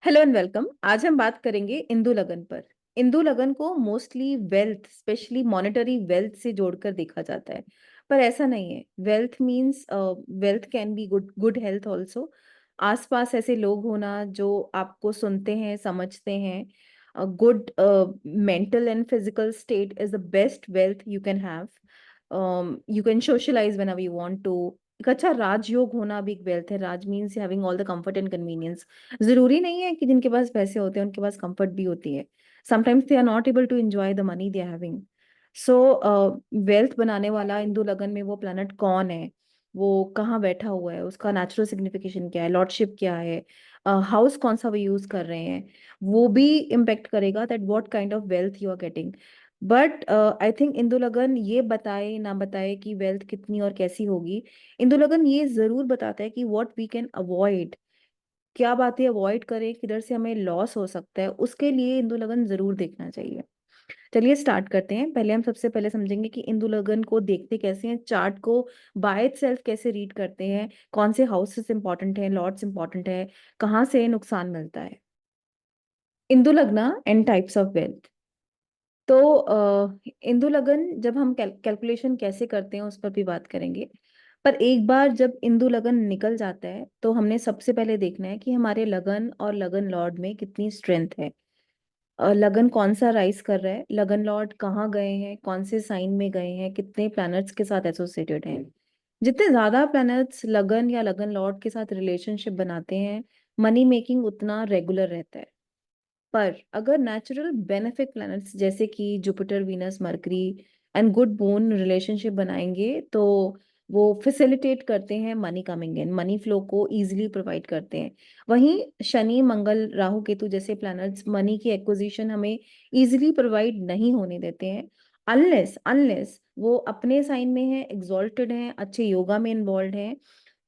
Hello and welcome. आज हम बात करेंगे इंदु लगन पर। इंदु लगन को mostly wealth, specially monetary wealth से जोड़कर देखा जाता है, पर ऐसा नहीं है। Wealth means wealth can be good good health also. आसपास ऐसे लोग होना जो आपको सुनते हैं, समझते हैं। Good mental and physical state is the best wealth you can have. You can socialise whenever you want to. एक अच्छा राजयोग होना भी एक वेल्थ है। Raj means having all the comfort and convenience. जरूरी नहीं है कि जिनके पास पैसे होते हैं उनके पास कंफर्ट भी होती है। Sometimes they are not able to enjoy the money they are having. So wealth बनाने वाला इंदु लगन में वो प्लैनेट कौन है, वो कहाँ बैठा हुआ है, उसका नेचुरल सिग्निफिकेशन क्या है, लॉर्डशिप क्या है, हाउस कौन सा वो यूज कर रहे हैं, वो भी इम्पेक्ट करेगा that what kind of wealth you are getting. But I think Indu लगन ये बताए ना बताए कि वेल्थ कितनी और कैसी होगी। इंदु लगन ये जरूर बताता है कि व्हाट वी कैन अवॉइड, क्या बातें अवॉइड करें, किधर से हमें लॉस हो सकता है, उसके लिए इंदु लगन जरूर देखना चाहिए। चलिए स्टार्ट करते हैं। पहले हम सबसे पहले समझेंगे कि इंदु लगन को देखते कैसे हैं, चार्ट को बाय इटसेल्फ कैसे रीड करते हैं, कौन से हाउसेस इंपॉर्टेंट हैं, लॉर्ड्स इंपॉर्टेंट है, कहाँ से नुकसान मिलता है। इंदु लग्ना एंड टाइप्स ऑफ वेल्थ। तो इंदु लगन जब हम कैलकुलेशन कैसे करते हैं उस पर भी बात करेंगे। पर एक बार जब इंदु लगन निकल जाता है तो हमने सबसे पहले देखना है कि हमारे लगन और लगन लॉर्ड में कितनी स्ट्रेंथ है। लगन कौन सा राइज कर रहा है, लगन लॉर्ड कहाँ गए हैं, कौन से साइन में गए हैं, कितने प्लैनेट्स के साथ एसोसिएटेड हैं। जितने ज्यादा प्लैनेट्स लगन या लगन लॉर्ड के साथ रिलेशनशिप बनाते हैं, मनी मेकिंग उतना रेगुलर रहता है। पर अगर नेचुरल बेनिफिक प्लैनेट्स जैसे कि Jupiter, Venus, mercury and good moon relationship बनाएंगे तो वो फैसिलिटेट करते हैं money coming in, money flow को इजीली प्रोवाइड करते हैं। वहीं शनि, मंगल, राहु, केतु जैसे प्लैनेट्स मनी की एक्विजिशन हमें इजीली प्रोवाइड नहीं होने देते हैं, अनलेस अनलेस वो अपने साइन में है, एग्जॉल्टेड हैं, अच्छे योगा में इन्वॉल्व हैं।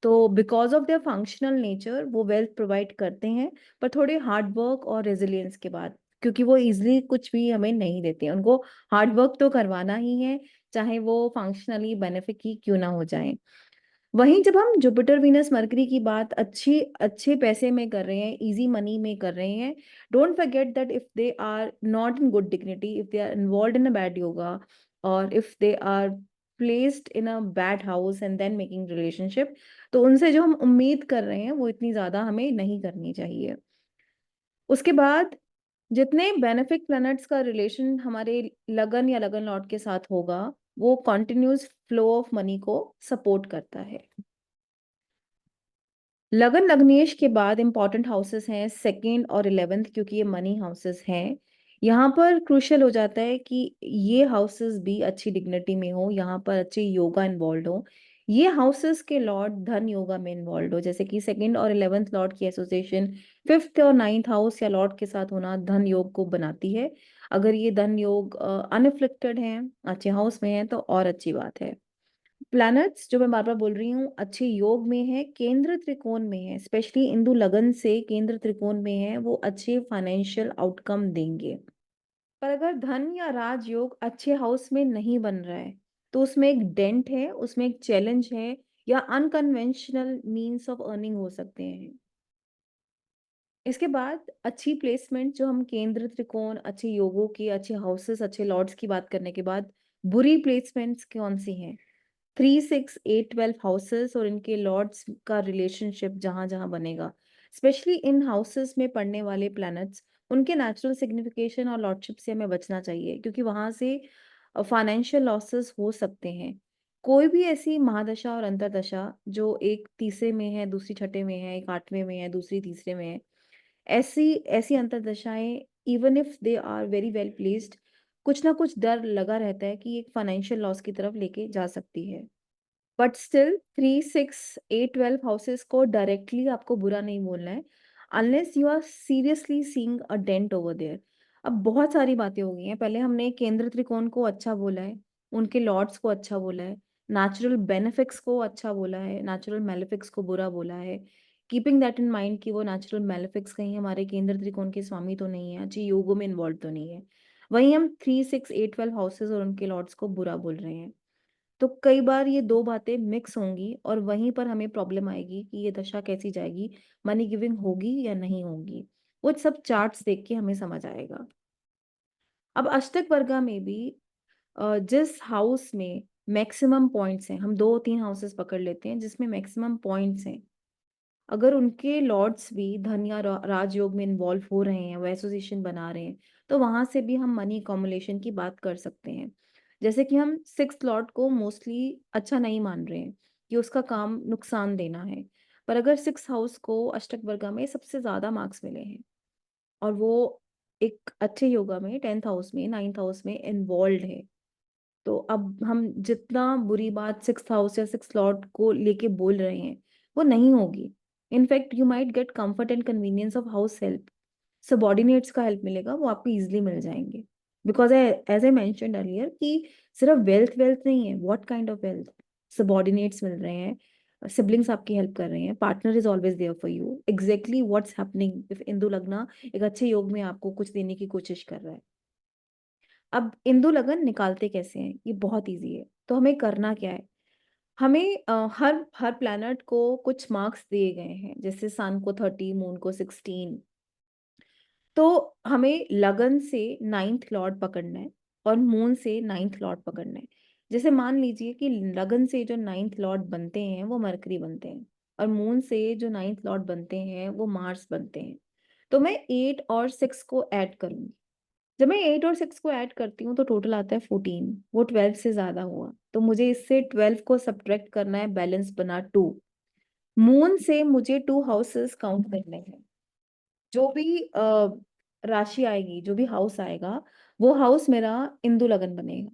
तो because of their functional nature वो वेल्थ प्रोवाइड करते हैं, पर थोड़े हार्ड वर्क और रेजिलियंस के बाद, क्योंकि वो इजिली कुछ भी हमें नहीं देते हैं। उनको हार्ड वर्क तो करवाना ही है, चाहे वो फंक्शनली बेनिफिट ही क्यों ना हो जाए। वहीं जब हम जुपिटर, वीनस, मरकरी की बात अच्छी अच्छे पैसे में कर रहे हैं, इजी मनी में कर रहे हैं, don't forget that if they are not in good dignity, if they are involve in a bad yoga, और if they are placed in a bad house and then making relationship, तो उनसे जो हम उम्मीद कर रहे हैं वो इतनी ज्यादा हमें नहीं करनी चाहिए। उसके बाद जितने बेनिफिक प्लैनेट्स का रिलेशन हमारे लगन या लगन लॉर्ड के साथ होगा, वो कॉन्टिन्यूस फ्लो ऑफ मनी को सपोर्ट करता है। लगन लग्नेश के बाद इंपॉर्टेंट हाउसेस हैं सेकंड और 11th, क्योंकि ये मनी हाउसेस हैं। यहाँ पर क्रूशियल हो जाता है कि ये हाउसेस भी अच्छी डिग्निटी में हो, यहाँ पर अच्छे योगा इन्वॉल्व हो, ये हाउसेस के लॉर्ड धन योगा में इन्वॉल्व हो। जैसे कि सेकंड और 11th लॉर्ड की एसोसिएशन फिफ्थ और नाइन्थ हाउस या लॉर्ड के साथ होना धन योग को बनाती है। अगर ये धन योग अनफ्लिक्टेड है, अच्छे हाउस में है, तो और अच्छी बात है। प्लैनेट्स जो मैं बार बार बोल रही हूँ अच्छे योग में है, केंद्र त्रिकोण में है, स्पेशली इंदु लगन से केंद्र त्रिकोण में है, वो अच्छे फाइनेंशियल आउटकम देंगे। पर अगर धन या राजयोग अच्छे हाउस में नहीं बन रहा है तो उसमें एक डेंट है, उसमें एक चैलेंज है, या अनकन्वेंशनल मीन्स ऑफ अर्निंग हो सकते हैं। इसके बाद अच्छी प्लेसमेंट, जो हम केंद्र त्रिकोण, अच्छे योगों की, अच्छे हाउसेस, अच्छे लॉर्ड्स की बात करने के बाद बुरी प्लेसमेंट्स कौन सी हैं। 3, 6, 8, 12 हाउसेस और इनके लॉर्ड्स का रिलेशनशिप जहां जहां बनेगा, स्पेशली इन हाउसेस में पड़ने वाले प्लैनेट्स, उनके नेचुरल सिग्निफिकेशन और लॉर्डशिप से हमें बचना चाहिए, क्योंकि वहां से फाइनेंशियल लॉसेस हो सकते हैं। कोई भी ऐसी महादशा और अंतरदशा जो एक तीसरे में है, दूसरी छठे में है, एक आठवें में है, दूसरी तीसरे में है, ऐसी ऐसी अंतरदशाएं, even if they are very well placed, कुछ ना कुछ डर लगा रहता है कि एक फाइनेंशियल लॉस की तरफ लेके जा सकती है। बट स्टिल 3, 6, 8, 12 हाउसेस को डायरेक्टली आपको बुरा नहीं बोलना है, unless you are seriously seeing a dent over there. अब बहुत सारी बातें हो गई हैं। पहले हमने केंद्र त्रिकोण को अच्छा बोला है, उनके लॉर्ड्स को अच्छा बोला है, नेचुरल बेनिफिक्स को अच्छा बोला है, नेचुरल मेलेफिक्स को बुरा बोला है, कीपिंग दैट इन माइंड कि वो नेचुरल मेलेफिक्स कहीं हमारे केंद्र त्रिकोण के स्वामी तो नहीं है, अच्छी योगों में इन्वॉल्व तो नहीं है। वहीं हम 3, 6, 8, 12 हाउसेस और उनके लॉर्ड्स को बुरा बोल रहे हैं। तो कई बार ये दो बातें मिक्स होंगी और वहीं पर हमें प्रॉब्लम आएगी कि ये दशा कैसी जाएगी, मनी गिविंग होगी या नहीं होगी। वो सब चार्ट्स देख के हमें समझ आएगा। अब अष्टक वर्गा में भी जिस हाउस में मैक्सिमम पॉइंट्स हैं, हम 2-3 हाउसेस पकड़ लेते हैं जिसमें मैक्सिमम पॉइंट्स हैं, अगर उनके लॉर्ड्स भी धन या राजयोग में इन्वॉल्व हो रहे हैं, वो एसोसिएशन बना रहे हैं, तो वहां से भी हम मनी अकोमुलेशन की बात कर सकते हैं। जैसे कि हम सिक्स लॉर्ड को मोस्टली अच्छा नहीं मान रहे हैं कि उसका काम नुकसान देना है, पर अगर सिक्स हाउस को अष्टक वर्गा में सबसे ज्यादा मार्क्स मिले हैं और वो एक अच्छे योगा में 10th हाउस में 9th हाउस में इन्वॉल्व है, तो अब हम जितना बुरी बात सिक्स हाउस या सिक्स लॉर्ड को लेके बोल रहे हैं, वो नहीं होगी। In fact you might get comfort and convenience of house help, subordinates का हेल्प मिलेगा, वो आपको इजीली मिल जाएंगे। Because as I mentioned earlier कि सिर्फ वेल्थ वेल्थ नहीं है, what kind of wealth, subordinates मिल रहे हैं, सिबलिंग्स आपकी हेल्प कर रहे हैं, partner is always there for you, exactly what's happening if Indu लग्ना एक अच्छे योग में आपको कुछ देने की कोशिश कर रहा है। अब इंदु लगन निकालते कैसे हैं, ये बहुत इजी है। तो हमें करना क्या है, हमें हर हर प्लैनेट को कुछ मार्क्स दिए गए हैं, जैसे सन को 30, मून को 16। तो हमें लगन से नाइन्थ लॉर्ड पकड़ना है और मून से नाइन्थ लॉर्ड पकड़ना है। जैसे मान लीजिए कि लगन से जो नाइन्थ लॉर्ड बनते हैं वो मरकरी बनते हैं, और मून से जो नाइन्थ लॉर्ड बनते हैं वो मार्स बनते हैं। तो मैं 8 और 6 को ऐड करूंगी। जब मैं 8 और 6 को ऐड करती हूँ तो टोटल आता है 14, वो 12 से ज्यादा हुआ, तो मुझे इससे 12 को सब्ट्रैक्ट करना है, बैलेंस बना 2। मून से मुझे 2 हाउसेस काउंट करने हैं, जो भी राशि आएगी, जो भी हाउस आएगा, वो हाउस मेरा इंदु लगन बनेगा।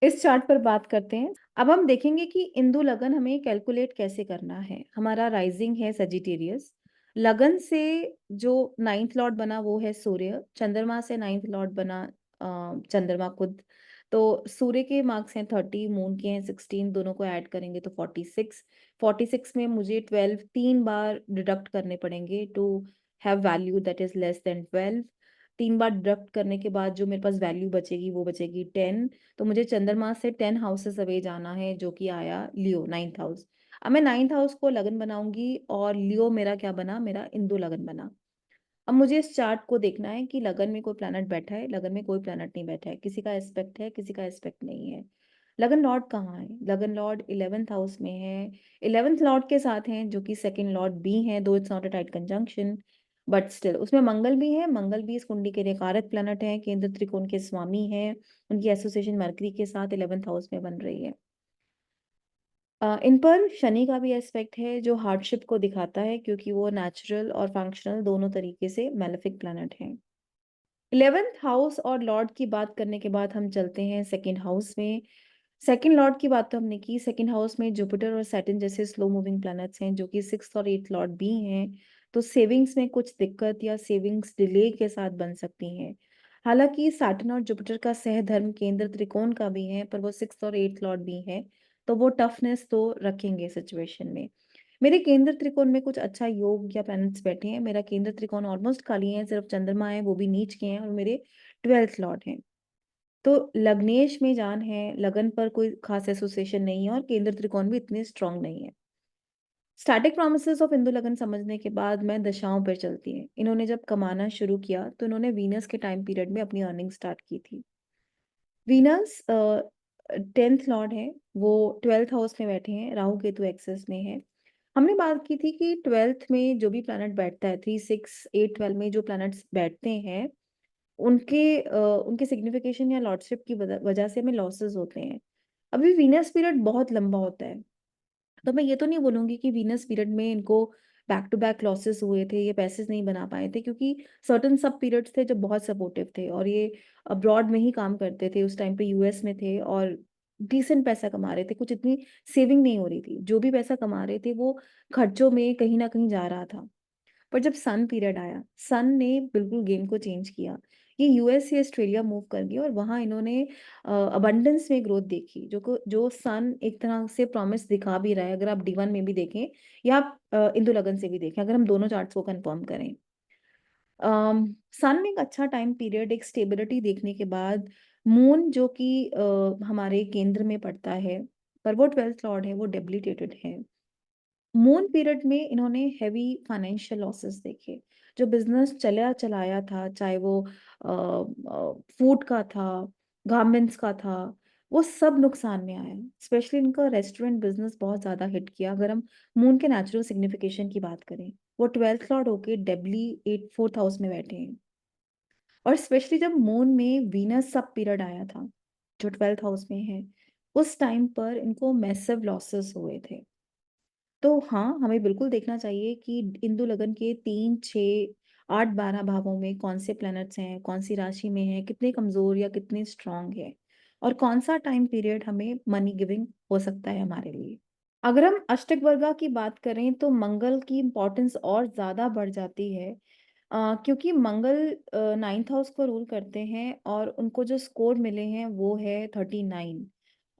इस चार्ट पर बात करते हैं। अब हम देखेंगे कि इंदु लगन हमें कैलकुलेट कैसे करना है। हमारा राइजिंग है सजिटेरियस, लगन से जो नाइन्थ लॉर्ड बना वो है सूर्य, चंद्रमा से नाइन्थ लॉर्ड बना चंद्रमा खुद। तो सूर्य के मार्क्स हैं 30, मून के हैं 16, दोनों को ऐड करेंगे तो 46। 46 में मुझे 12 3 बार डिडक्ट करने पड़ेंगे to have value that is less than 12। 3 बार डिडक्ट करने के बाद जो मेरे पास वैल्यू बचेगी वो बचेगी 10। तो मुझे चंद्रमा से 10 हाउसेस अवे जाना है, जो कि आया लियो, नाइन्थ हाउस। अब मैं नाइन्थ हाउस को लगन बनाऊंगी और लियो मेरा क्या बना, मेरा इंदु लगन बना। अब मुझे इस चार्ट को देखना है कि लगन में कोई प्लैनेट बैठा है, लगन में कोई प्लैनेट नहीं बैठा है, किसी का एस्पेक्ट है, किसी का एस्पेक्ट नहीं है। लगन लॉर्ड कहाँ है, लगन लॉर्ड 11th हाउस में है, 11th लॉर्ड के साथ हैं जो कि सेकंड लॉर्ड भी हैं, दो it's not a tight conjunction, but still उसमें मंगल भी है। मंगल भी इस कुंडली के लिए कारक प्लैनेट है, केंद्र त्रिकोण के स्वामी है, उनकी एसोसिएशन मरकरी के साथ 11th हाउस में बन रही है। इन पर शनि का भी एस्पेक्ट है जो हार्डशिप को दिखाता है, क्योंकि वो नेचुरल और फंक्शनल दोनों तरीके से मैलेफिक प्लैनेट हैं। 11th हाउस और लॉर्ड की बात करने के बाद हम चलते हैं सेकंड हाउस में। सेकंड लॉर्ड की बात तो हमने की, सेकंड हाउस में जुपिटर और सैटर्न जैसे स्लो मूविंग प्लैनेट्स हैं, जो कि 6th और 8th लॉर्ड भी हैं। तो सेविंग्स में कुछ दिक्कत या सेविंग्स डिले के साथ बन सकती हैं। हालांकि सैटर्न और जुपिटर का सहधर्म केंद्र त्रिकोण का भी है, पर वो 6th और 8th लॉर्ड भी है, तो वो टफनेस तो रखेंगे सिचुएशन में। मेरे केंद्र त्रिकोण में कुछ अच्छा योग या प्लैनेट्स बैठे हैं। मेरा केंद्र त्रिकोण ऑलमोस्ट खाली है, सिर्फ चंद्रमा है, वो भी नीच के हैं, और मेरे 12th लॉर्ड हैं। तो लग्नेश में जान है, लगन पर कोई खास एसोसिएशन नहीं है, और केंद्र त्रिकोण भी इतने स्ट्रांग नहीं है। स्टैटिक प्रोमिसेस ऑफ इंदु लगन समझने के बाद मैं दशाओं पर चलती है। इन्होंने जब कमाना शुरू किया तो इन्होंने वीनस के टाइम पीरियड में अपनी अर्निंग स्टार्ट की थी। वीनस 10th लॉर्ड है, वो 12th हाउस में बैठे हैं, राहु केतु एक्सेस में है। हमने बात की थी कि 12th में जो भी प्लैनेट बैठता है, 3 6 8 12 में जो प्लैनेट्स बैठते हैं, उनके सिग्निफिकेशन या लॉर्डशिप की वजह से हमें लॉसेस होते हैं। अभी वीनस पीरियड बहुत लंबा होता है, तो मैं ये तो नहीं बोलूंगी कि वीनस पीरियड में इनको बैक टू बैक लॉसेस हुए थे, ये पैसे नहीं बना पाए थे, क्योंकि सर्टन सब पीरियड्स थे जो बहुत सपोर्टिव थे, और ये अब्रॉड में ही काम करते थे, उस टाइम पे यूएस में थे, और डिसेंट पैसा कमा रहे थे, कुछ इतनी सेविंग नहीं हो रही थी, जो भी पैसा कमा रहे थे वो खर्चों में कहीं ना कहीं जा रहा था। पर जब सन पीरियड आया, सन ने बिल्कुल गेम को चेंज किया। ये यूएस से ऑस्ट्रेलिया मूव कर गए, और वहां इन्होंने अबंडेंस में ग्रोथ देखी, जो सन एक तरह से प्रॉमिस दिखा भी रहा है, अगर आप D1 में भी देखें या आप इंदु लगन से भी देखें, अगर हम दोनों चार्ट्स को कंफर्म करें। सन में एक अच्छा टाइम पीरियड, एक स्टेबिलिटी देखने के बाद, मून जो कि हमारे केंद्र में पड़ता है, पर वो 12th लॉर्ड है, वो डेबिलिटेटेड है। मून पीरियड में इन्होंने हैवी फाइनेंशियल लॉसेस देखे। जो बिजनेस चला चलाया था, चाहे वो फूड का था, गारमेंट्स का था, वो सब नुकसान में आया। स्पेशली इनका रेस्टोरेंट बिजनेस बहुत ज्यादा हिट किया। अगर हम मून के नेचुरल सिग्निफिकेशन की बात करें, वो 12th लॉर्ड होके डेबली 4th हाउस में बैठे हैं। और स्पेशली जब मून में वीनस सब पीरियड आया था, जो 12th हाउस में है, उस टाइम पर इनको मैसिव लॉसेस हुए थे। तो हाँ, हमें बिल्कुल देखना चाहिए कि इंदु लगन के 3, 6, 8, 12 भावों में कौन से प्लैनेट्स हैं, कौन सी राशि में है, कितने कमजोर या कितने स्ट्रांग है, और कौन सा टाइम पीरियड हमें मनी गिविंग हो सकता है हमारे लिए। अगर हम अष्टक वर्गा की बात करें तो मंगल की इम्पोर्टेंस और ज्यादा बढ़ जाती है, क्योंकि मंगल 9th हाउस को रूल करते हैं और उनको जो स्कोर मिले हैं वो है 39,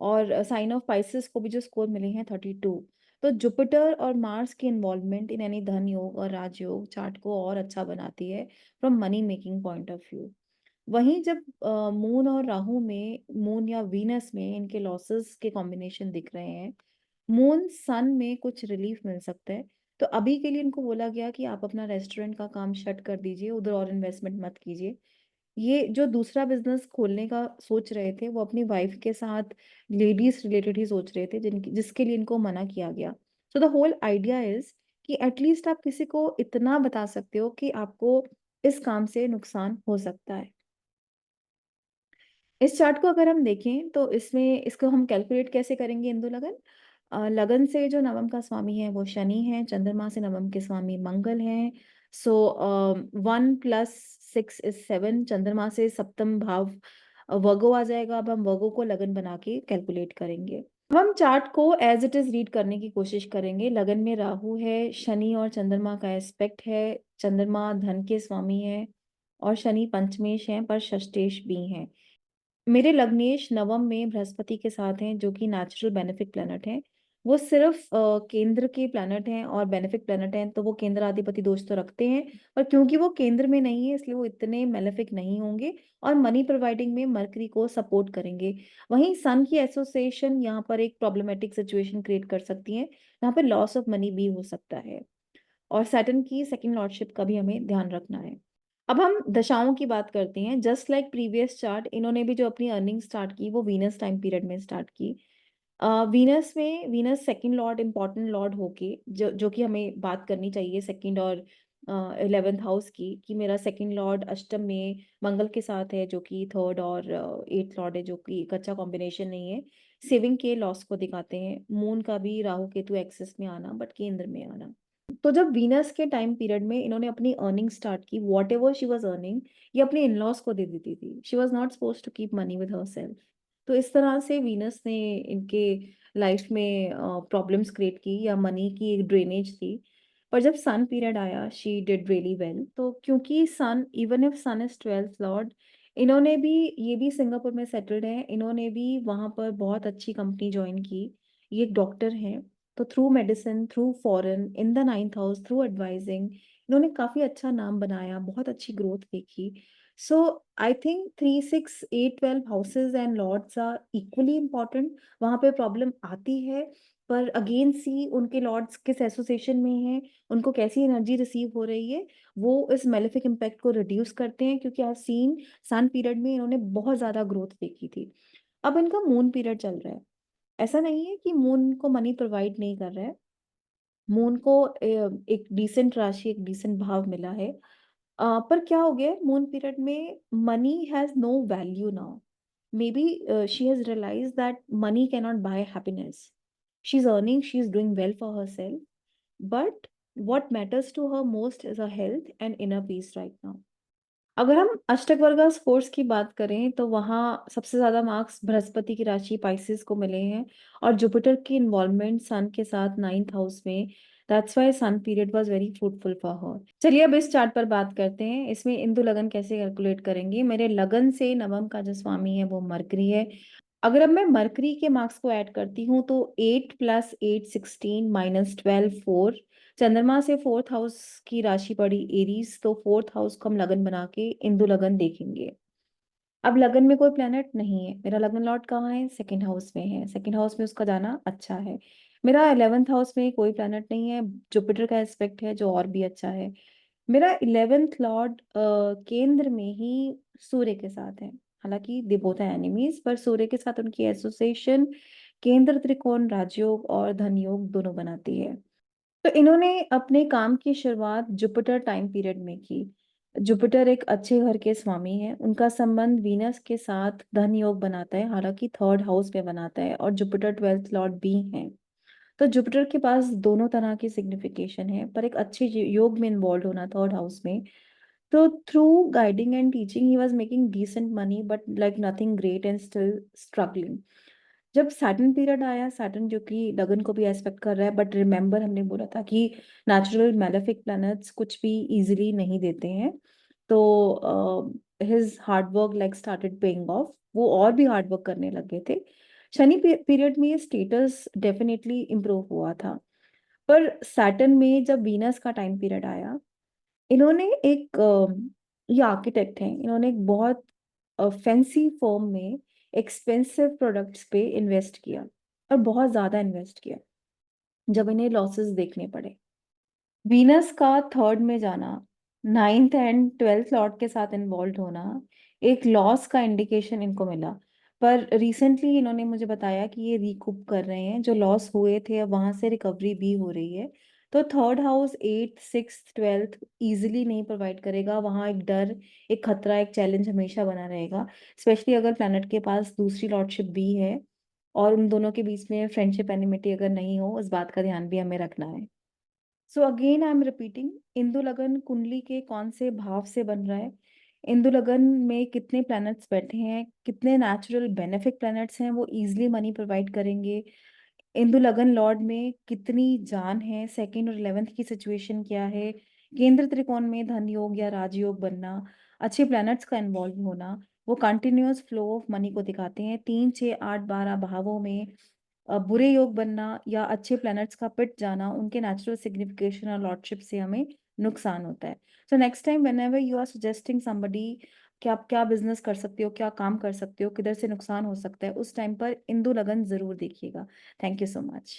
और साइन ऑफ पाइसेस को भी जो स्कोर मिले हैं 32। तो जुपिटर और मार्स की इन्वॉल्वमेंट इन यानी धन योग और राजयोग चार्ट को और अच्छा बनाती है from money making point of view. वहीं जब मून और राहु में, मून या वीनस में इनके लॉसेस के कॉम्बिनेशन दिख रहे हैं, मून सन में कुछ रिलीफ मिल सकता है। तो अभी के लिए इनको बोला गया कि आप अपना रेस्टोरेंट का काम शट कर दीजिए, उधर और इन्वेस्टमेंट मत कीजिए। ये जो दूसरा बिजनेस खोलने का सोच रहे थे, वो अपनी वाइफ के साथ लेडीज रिलेटेड ही सोच रहे थे, जिनकी जिसके लिए इनको मना किया गया। So the whole idea is कि एटलीस्ट आप किसी को इतना बता सकते हो कि आपको इस काम से नुकसान हो सकता है। इस चार्ट को अगर हम देखें तो इसमें इसको हम कैलकुलेट कैसे करेंगे इंदु लगन। लगन से जो नवम का स्वामी है वो शनि है, चंद्रमा से नवम के स्वामी मंगल हैं। सो 1 + 6 = 7, चंद्रमा से सप्तम भाव वर्गो आ जाएगा। अब हम वर्गो को लगन बना के कैलकुलेट करेंगे। अब हम चार्ट को एज इट इज रीड करने की कोशिश करेंगे। लगन में राहु है, शनि और चंद्रमा का एस्पेक्ट है, चंद्रमा धन के स्वामी है और शनि पंचमेश है पर षष्ठेश भी हैं। मेरे लग्नेश नवम में बृहस्पति के साथ हैं, जो कि नेचुरल बेनिफिक प्लैनेट हैं। वो सिर्फ केंद्र के प्लैनेट हैं और बेनिफिक प्लैनेट हैं, तो वो केंद्राधिपति दोष तो रखते हैं, पर क्योंकि वो केंद्र में नहीं है इसलिए वो इतने मेलेफिक नहीं होंगे और मनी प्रोवाइडिंग में मरकरी को सपोर्ट करेंगे। वहीं सन की एसोसिएशन यहाँ पर एक प्रॉब्लमेटिक सिचुएशन क्रिएट कर सकती है, यहाँ पर लॉस ऑफ मनी भी हो सकता है। और सैटर्न की सेकंड लॉर्डशिप का भी हमें ध्यान रखना है। अब हम दशाओं की बात करते हैं। जस्ट लाइक प्रीवियस चार्ट, इन्होंने भी जो अपनी अर्निंग स्टार्ट की वो वीनस टाइम पीरियड में स्टार्ट की। वीनस में, Venus second Lord important Lord होके, जो कि हमें बात करनी चाहिए सेकंड और 11th हाउस की, कि मेरा सेकंड लॉर्ड अष्टम में मंगल के साथ है, जो कि थर्ड और 8th लॉर्ड है, जो कि एक अच्छा कॉम्बिनेशन नहीं है। सेविंग के लॉस को दिखाते हैं। मून का भी राहु केतु एक्सिस में आना, बट केंद्र में आना। तो जब वीनस के टाइम पीरियड में इन्होंने अपनी अर्निंग स्टार्ट की, whatever she was earning ये अपने इन लॉज को दे देती थी। She was not suppose to keep money with herself. तो इस तरह से वीनस ने इनके लाइफ में प्रॉब्लम्स क्रिएट की, या मनी की एक ड्रेनेज थी। पर जब सन पीरियड आया शी डिड रियली वेल। तो क्योंकि sun, even if sun is 12th lord, इन्होंने भी, ये भी सिंगापुर में सेटल्ड है, इन्होंने भी वहां पर बहुत अच्छी कंपनी ज्वाइन की। ये एक डॉक्टर हैं। तो through medicine, through foreign, in the 9th house, through advising, इन्होंने काफी अच्छा नाम बनाया, बहुत अच्छी ग्रोथ देखी। So I think 3, 6, 8, 12 houses and lords are equally important. वहां पे प्रॉब्लम आती है, पर अगेन सी उनके लॉर्ड्स किस एसोसिएशन में हैं, उनको कैसी एनर्जी रिसीव हो रही है, वो इस मेलेफिक इम्पैक्ट को रिड्यूस करते हैं। क्योंकि आई सीन सन पीरियड में इन्होंने बहुत ज्यादा ग्रोथ देखी थी। अब इनका मून पीरियड चल रहा है। ऐसा नहीं है कि मून को मनी प्रोवाइड नहीं कर रहा है। मून को एक डिसेंट राशि, एक डिसेंट भाव मिला है। पर क्या हो गया मून पीरियड में, money has no value now. Maybe she has realise that money can not buy happiness. She is earning, she is doing well for herself, but what matters to her most is her health and inner peace right now. अगर हम अष्टक वर्गा scores की बात करें तो वहाँ सबसे ज्यादा मार्क्स बृहस्पति की राशि पाइसेस को मिले हैं, और जुपिटर की इन्वॉल्वमेंट सन के साथ 9th हाउस में। That's why sun period was very fruitful for her. चलिए अब इस चार्ट पर बात करते हैं। इसमें इंदु लगन कैसे कैलकुलेट करेंगे। मेरे लगन से नवम का जो स्वामी है वो मरकरी है। अगर अब मैं मरकरी के मार्क्स को ऐड करती हूँ तो 8 + 8 = 16 -12 4। चंद्रमा से 4th हाउस की राशि पड़ी एरीज, तो 4th हाउस को हम लगन बना के इंदु लगन देखेंगे। अब लगन में कोई प्लेनेट नहीं है। मेरा लगन लॉर्ड कहाँ है, सेकंड हाउस में है। सेकंड हाउस में उसका जाना अच्छा है। मेरा 11th हाउस में कोई प्लेनेट नहीं है। जुपिटर का एस्पेक्ट है जो और भी अच्छा है। मेरा 11th लॉर्ड केंद्र में ही सूर्य के साथ है। हालांकि दे बोथ आर एनिमीज, पर सूर्य के साथ उनकी एसोसिएशन केंद्र त्रिकोण राजयोग और धन योग दोनों बनाती है। तो इन्होंने अपने काम की शुरुआत जुपिटर टाइम पीरियड में की। जुपिटर एक अच्छे घर के स्वामी हैं, उनका संबंध वीनस के साथ धन योग बनाता है, हालांकि थर्ड हाउस में बनाता है, और जुपिटर 12th लॉर्ड भी हैं। तो जुपिटर के पास दोनों तरह की सिग्निफिकेशन है, पर एक अच्छे योग में इन्वॉल्व होना थर्ड हाउस में। तो through guiding and teaching he was making decent money, but like nothing great and still struggling. जब सैटर्न पीरियड आया, सैटर्न जो कि लगन को भी एस्पेक्ट कर रहा है, बट रिमेंबर हमने बोला था कि नेचुरल मैलेफिक प्लैनेट्स कुछ भी इजीली नहीं देते हैं। तो his hard work like started paying off, वो और भी हार्ड वर्क करने लगे थे। शनि पीरियड में ये स्टेटस डेफिनेटली इम्प्रूव हुआ था। पर सैटर्न में जब वीनस का टाइम पीरियड आया, इन्होंने एक ये आर्किटेक्ट हैं, इन्होंने एक बहुत फैंसी फर्म में एक्सपेंसिव प्रोडक्ट्स पे इन्वेस्ट किया, और बहुत ज़्यादा इन्वेस्ट किया, जब इन्हें लॉसेस देखने पड़े। वीनस का थर्ड में जाना, नाइन्थ एंड ट्वेल्थ लॉर्ड के साथ इन्वॉल्व होना, एक लॉस का इंडिकेशन इनको मिला। पर रिसेंटली इन्होंने मुझे बताया कि ये रिकूप कर रहे हैं, जो लॉस हुए थे अब वहां से रिकवरी भी हो रही है। तो third house 8th 6th 12th easily नहीं प्रोवाइड करेगा, वहां एक डर, एक खतरा, एक चैलेंज हमेशा बना रहेगा। स्पेशली अगर प्लैनेट के पास दूसरी लॉर्डशिप भी है, और उन दोनों के बीच में फ्रेंडशिप एनिमिटी अगर नहीं हो, उस बात का ध्यान भी हमें रखना है। So again I am repeating, Indu लगन कुंडली के कौन से भाव से बन रहा है, इंदु लगन में कितने प्लैनेट्स बैठे हैं, कितने नेचुरल बेनिफिक प्लैनेट्स हैं वो इजीली मनी प्रोवाइड करेंगे, इंदु लगन लॉर्ड में कितनी जान है, सेकंड और 11th की सिचुएशन क्या है, केंद्र त्रिकोण में धन योग या राजयोग बनना, अच्छे प्लैनेट्स का इन्वॉल्व होना, वो कंटिन्यूअस फ्लो ऑफ मनी को दिखाते हैं। 3 6 8 12 भावों में बुरे योग बनना या अच्छे प्लैनेट्स का पिट जाना, उनके नेचुरल सिग्निफिकेशन और लॉर्डशिप से हमें नुकसान होता है। So next time whenever you are suggesting somebody कि आप क्या बिजनेस कर सकते हो, क्या काम कर सकते हो, किधर से नुकसान हो सकता है, उस टाइम पर इंदु लगन जरूर देखिएगा। Thank you so much.